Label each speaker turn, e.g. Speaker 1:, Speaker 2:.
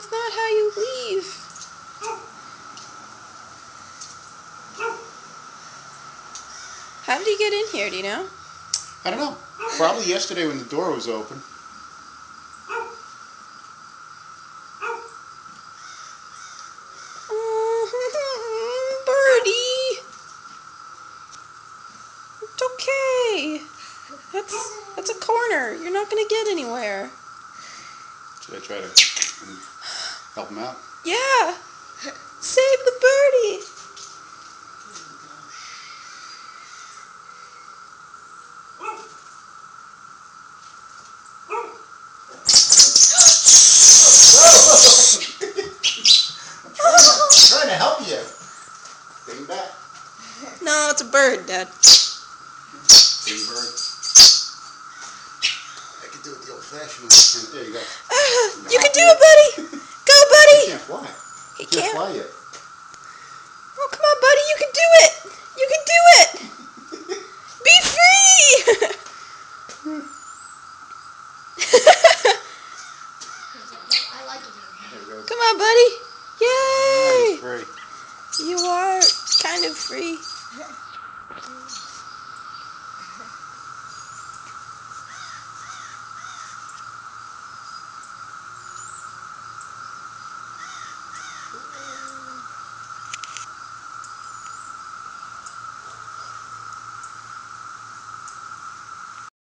Speaker 1: That's not how you leave. How did he get in here, do you know?
Speaker 2: I don't know. Probably yesterday when the door was open.
Speaker 1: Birdie! It's okay. That's a corner. You're not going to get anywhere.
Speaker 2: Should I try to help him out?
Speaker 1: Yeah! Save the birdie!
Speaker 2: I'm trying to help you. Bring back.
Speaker 1: No, it's a bird, Dad.
Speaker 2: Big bird. I could do it the old-fashioned way. There you go.
Speaker 1: You can do it, buddy! Go,
Speaker 2: He
Speaker 1: buddy!
Speaker 2: can't fly.
Speaker 1: He
Speaker 2: Can't
Speaker 1: can't.
Speaker 2: fly yet.
Speaker 1: Oh, come on, buddy. You can do it! You can do it! Be free!
Speaker 3: I like it
Speaker 2: There we go.
Speaker 1: Come on, buddy. Yay!
Speaker 2: Nice, free.
Speaker 1: You are kind of free.